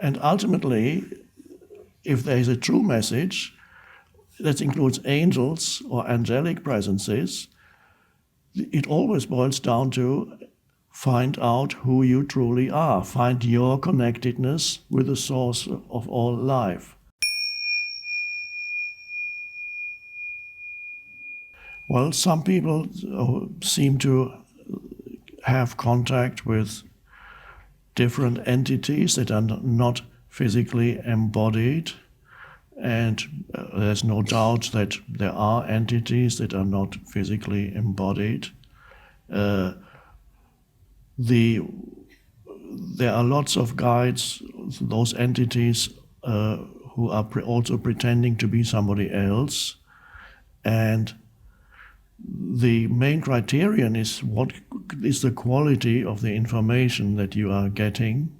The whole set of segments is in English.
And ultimately, if there is a true message, that includes angels or angelic presences, it always boils down to find out who you truly are, find your connectedness with the source of all life. Well, some people seem to have contact with different entities that are not physically embodied, and there's no doubt that there are entities that are not physically embodied. There are lots of guides, those entities who are also pretending to be somebody else, and the main criterion is what is the quality of the information that you are getting,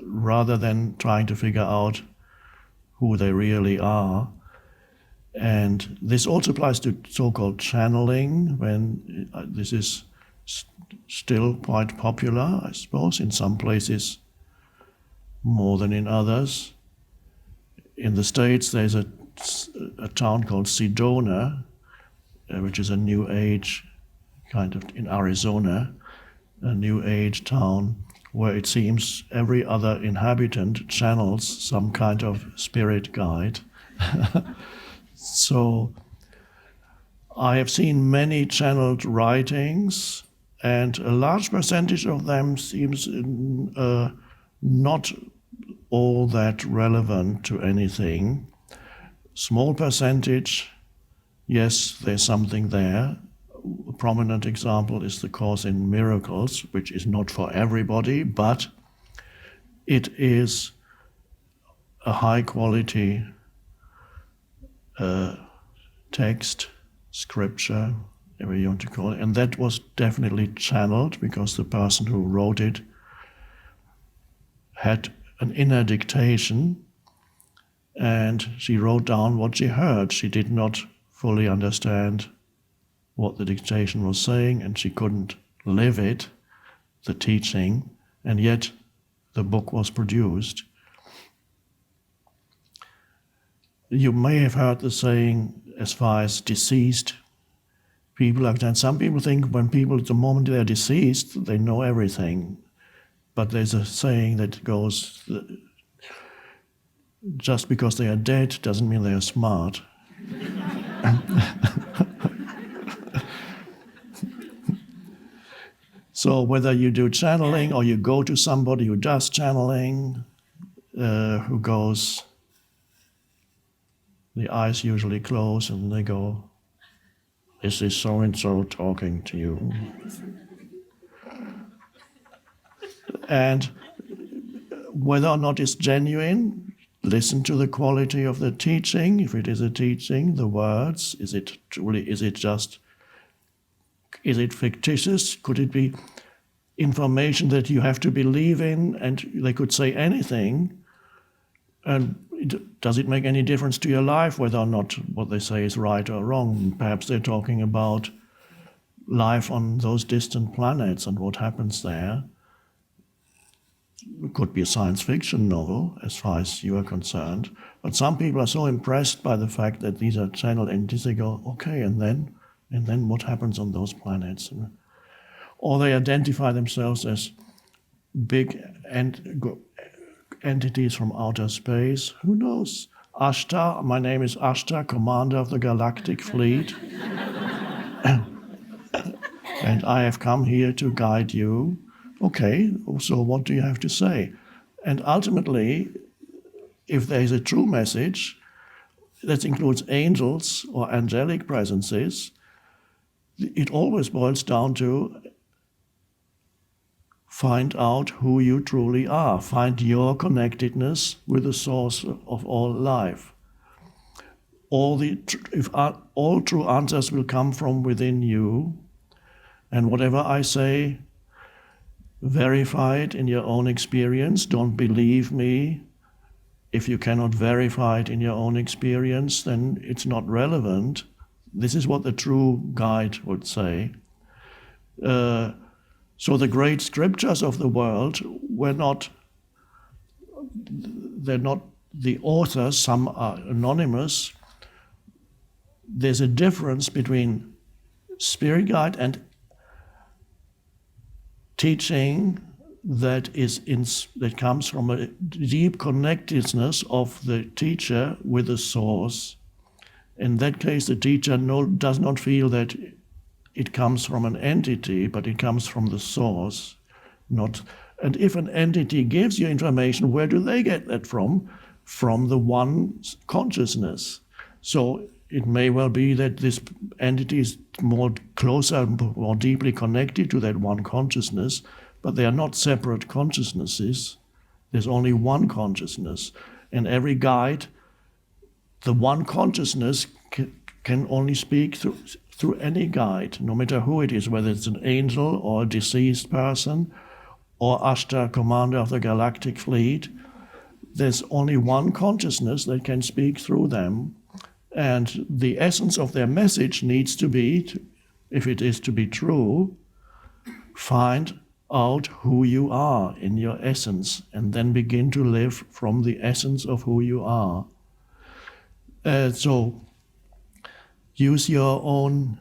rather than trying to figure out who they really are. And this also applies to so-called channeling, when this is still quite popular, I suppose, in some places more than in others. In the States, there's a town called Sedona, which is a New Age, kind of in Arizona, a New Age town, where it seems every other inhabitant channels some kind of spirit guide. So I have seen many channeled writings, and a large percentage of them seems not all that relevant to anything. Small percentage, yes, there's something there. A prominent example is the Course in Miracles, which is not for everybody, but it is a high quality text, scripture, whatever you want to call it, and that was definitely channeled because the person who wrote it had an inner dictation, and she wrote down what she heard. She did not fully understand what the dictation was saying, and she couldn't live it, the teaching, and yet the book was produced. You may have heard the saying as far as deceased people have done. Some people think when people, the moment they're deceased, they know everything. But there's a saying that goes, just because they are dead doesn't mean they are smart. So whether you do channeling or you go to somebody who does channeling, who goes, the eyes usually close and they go, "This is so-and-so talking to you." And whether or not it's genuine, listen to the quality of the teaching. If it is a teaching, the words, is it fictitious? Could it be information that you have to believe in, and they could say anything? And does it make any difference to your life whether or not what they say is right or wrong? Perhaps they're talking about life on those distant planets and what happens there. It could be a science fiction novel, as far as you are concerned. But some people are so impressed by the fact that these are channeled entities, they go, okay, and then what happens on those planets? Or they identify themselves as big entities from outer space. Who knows? Ashtar, my name is Ashtar, commander of the Galactic Fleet. And I have come here to guide you. Okay, so what do you have to say? And ultimately, if there is a true message that includes angels or angelic presences, it always boils down to find out who you truly are, find your connectedness with the source of all life. All true answers will come from within you, and whatever I say, verify it in your own experience. Don't believe me. If you cannot verify it in your own experience, then it's not relevant. This is what the true guide would say. So the great scriptures of the world were not they're not the authors, some are anonymous. There's a difference between spirit guide and teaching that comes from a deep connectedness of the teacher with the source. In that case, the teacher does not feel that it comes from an entity, but it comes from the source. And if an entity gives you information, where do they get that from? From the one consciousness. So it may well be that this entity is more closer, more deeply connected to that one consciousness, but they are not separate consciousnesses. There's only one consciousness. And every guide, the one consciousness can only speak through any guide, no matter who it is, whether it's an angel or a deceased person or Ashtar, commander of the galactic fleet. There's only one consciousness that can speak through them. And the essence of their message needs to be, if it is to be true, find out who you are in your essence and then begin to live from the essence of who you are. So use your own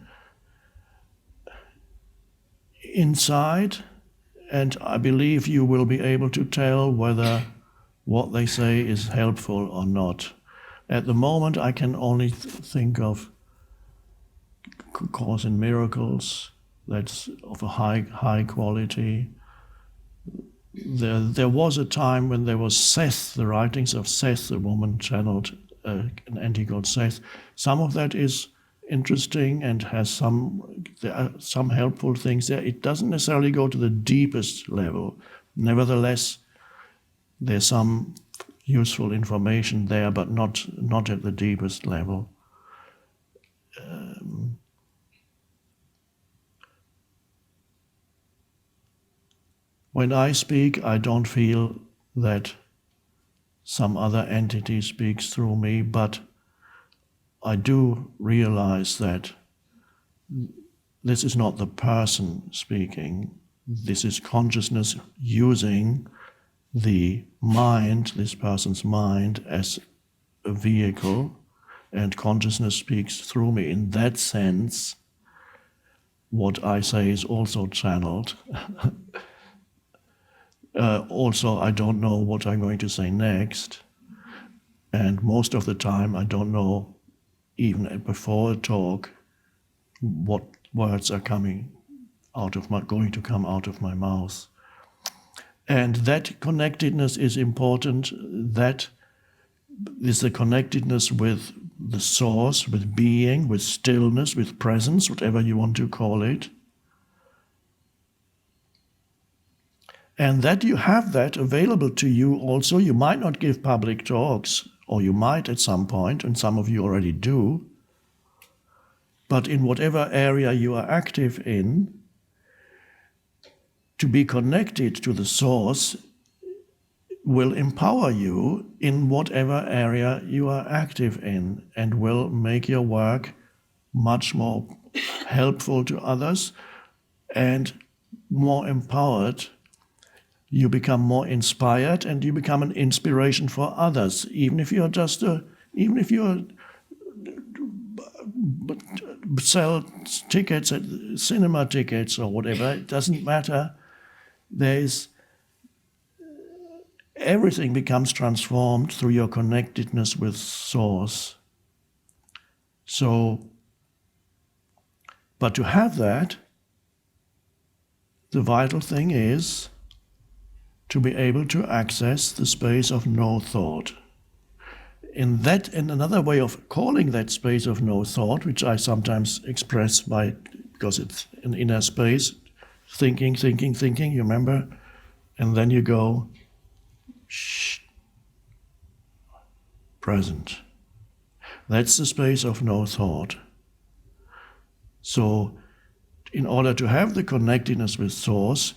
insight, and I believe you will be able to tell whether what they say is helpful or not. At the moment, I can only think of Course in Miracles, that's of a high quality. There was a time when there was Seth, the writings of Seth, the woman channeled an entity called Seth. Some of that is interesting and there are some helpful things there. It doesn't necessarily go to the deepest level. Nevertheless, there's some useful information there, but not at the deepest level. When I speak, I don't feel that some other entity speaks through me, but I do realize that this is not the person speaking. This is consciousness using the mind, this person's mind, as a vehicle, and consciousness speaks through me. In that sense, what I say is also channeled. Also, I don't know what I'm going to say next, and most of the time I don't know, even before a talk, what words are going to come out of my mouth. And that connectedness is important. That is the connectedness with the source, with being, with stillness, with presence, whatever you want to call it. And that you have that available to you also. You might not give public talks, or you might at some point, and some of you already do. But in whatever area you are active in, to be connected to the source will empower you in whatever area you are active in, and will make your work much more helpful to others and more empowered. You become more inspired, and you become an inspiration for others. Even if you're sell tickets at cinema tickets or whatever, it doesn't matter. Everything becomes transformed through your connectedness with Source. So, but to have that, the vital thing is to be able to access the space of no thought. In another way of calling that space of no thought, which I sometimes express because it's an inner space, thinking, you remember? And then you go, shh, present. That's the space of no thought. So, in order to have the connectedness with Source,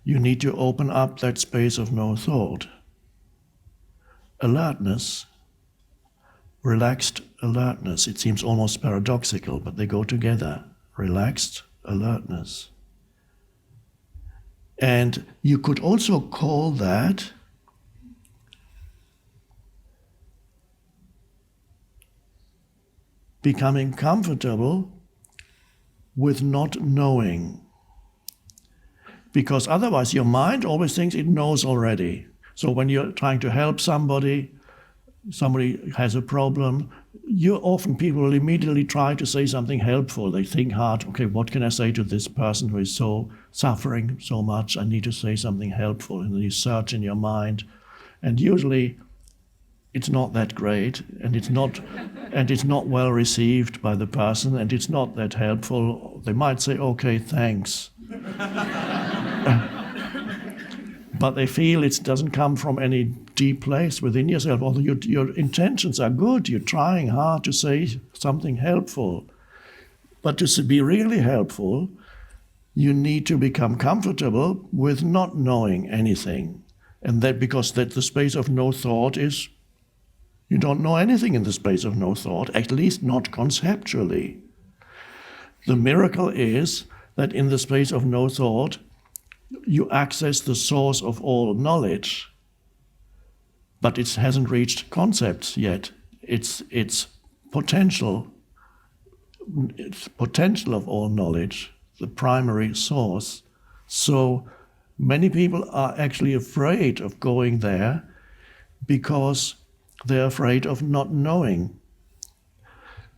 you need to open up that space of no thought. Alertness, relaxed alertness. It seems almost paradoxical, but they go together. Relaxed alertness. And you could also call that becoming comfortable with not knowing. Because otherwise your mind always thinks it knows already. So when you're trying to help somebody has a problem, people will immediately try to say something helpful. They think hard, okay, what can I say to this person who is so suffering so much? I need to say something helpful. And you search in your mind. And usually it's not that great, and it's not well received by the person, and it's not that helpful. They might say, okay, thanks. But they feel it doesn't come from any deep place within yourself. Although your intentions are good, you're trying hard to say something helpful. But to be really helpful, you need to become comfortable with not knowing anything. And that because that the space of no thought is, you don't know anything in the space of no thought, at least not conceptually. The miracle is that in the space of no thought, you access the source of all knowledge, but it hasn't reached concepts yet. It's potential of all knowledge, the primary source. So many people are actually afraid of going there because they're afraid of not knowing.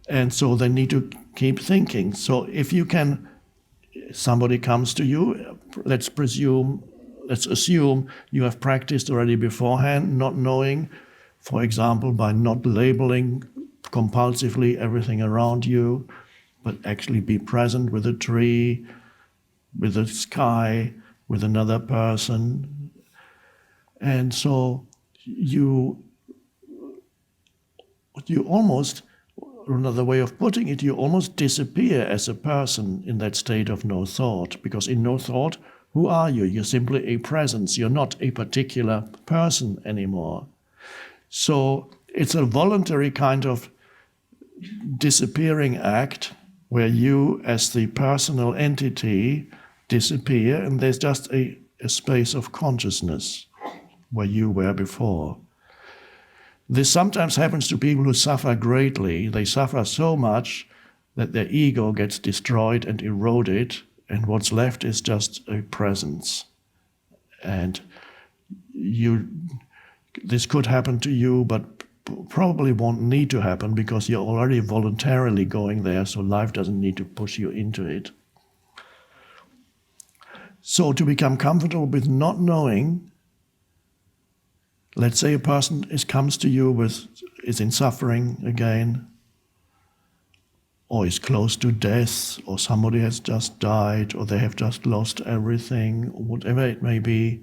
And so they need to keep thinking. So if you can, somebody comes to you, let's assume you have practiced already beforehand, not knowing, for example, by not labeling compulsively everything around you, but actually be present with a tree, with the sky, with another person. And so you almost, another way of putting it, you almost disappear as a person in that state of no thought. Because in no thought, who are you? You're simply a presence. You're not a particular person anymore. So it's a voluntary kind of disappearing act where you, as the personal entity, disappear, and there's just a space of consciousness where you were before. This sometimes happens to people who suffer greatly. They suffer so much that their ego gets destroyed and eroded, and what's left is just a presence. And this could happen to you, but probably won't need to happen because you're already voluntarily going there, so life doesn't need to push you into it. So to become comfortable with not knowing, let's say a person comes to you is in suffering again, or is close to death, or somebody has just died, or they have just lost everything, or whatever it may be.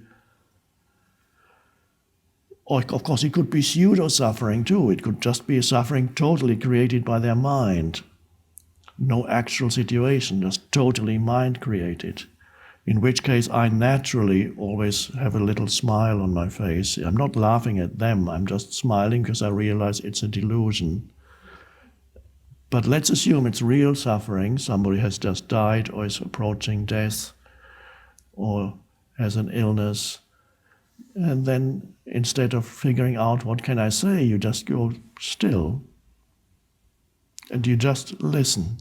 Or of course it could be pseudo-suffering too. It could just be a suffering totally created by their mind. No actual situation, just totally mind-created. In which case I naturally always have a little smile on my face. I'm not laughing at them, I'm just smiling because I realize it's a delusion. But let's assume it's real suffering. Somebody has just died or is approaching death or has an illness. And then instead of figuring out what can I say, you just go still and you just listen.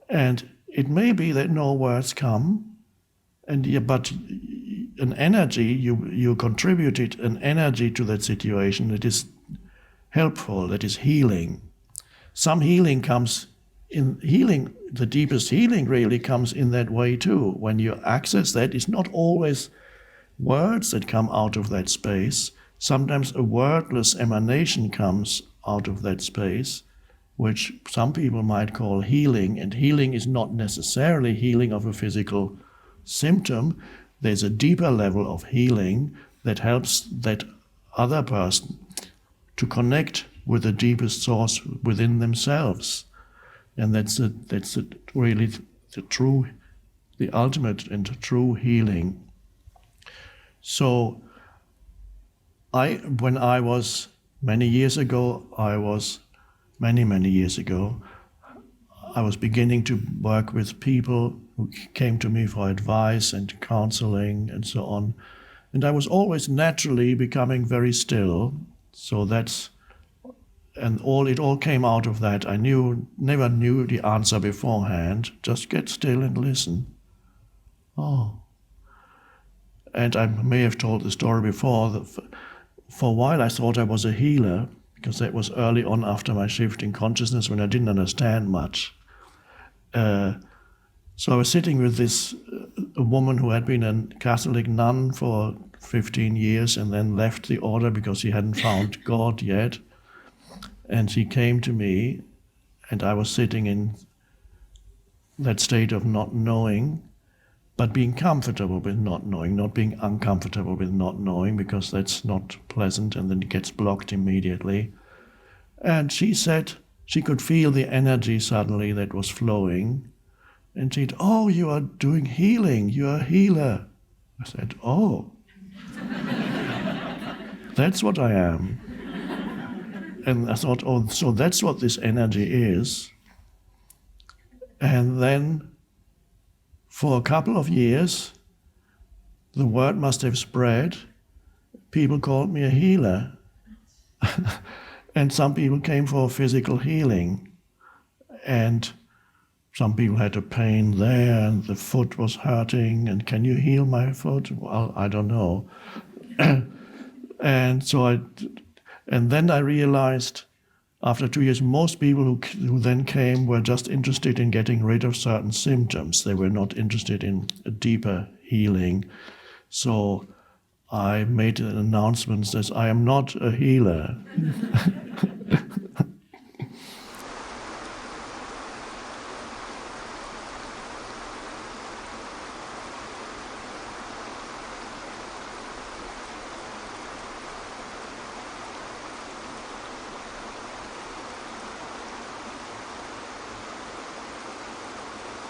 And it may be that no words come, but an energy, you contributed an energy to that situation that is helpful, that is healing. Some healing comes in healing, the deepest healing really comes in that way too. When you access that, it's not always words that come out of that space. Sometimes a wordless emanation comes out of that space, which some people might call healing. And healing is not necessarily healing of a physical symptom. There's a deeper level of healing that helps that other person to connect with the deepest source within themselves. And that's really the ultimate and true healing. So when I was many years ago, I was beginning to work with people who came to me for advice and counseling and so on. And I was always naturally becoming very still. So that's And it all came out of that. I never knew the answer beforehand. Just get still and listen. Oh. And I may have told the story before. That for a while I thought I was a healer, because that was early on after my shift in consciousness when I didn't understand much. So I was sitting with this a woman who had been a Catholic nun for 15 years and then left the order because she hadn't found God yet. And she came to me, and I was sitting in that state of not knowing, but being comfortable with not knowing, not being uncomfortable with not knowing, because that's not pleasant, and then it gets blocked immediately. And she said she could feel the energy suddenly that was flowing. And she said, "Oh, you are doing healing, you're a healer." I said, "Oh, that's what I am." And I thought, oh, so that's what this energy is. And then for a couple of years, the word must have spread. People called me a healer. And some people came for physical healing. And some people had a pain there, and the foot was hurting, and can you heal my foot? Well, I don't know. And then I realized, after 2 years, most people who then came were just interested in getting rid of certain symptoms. They were not interested in a deeper healing. So I made an announcement that I am not a healer.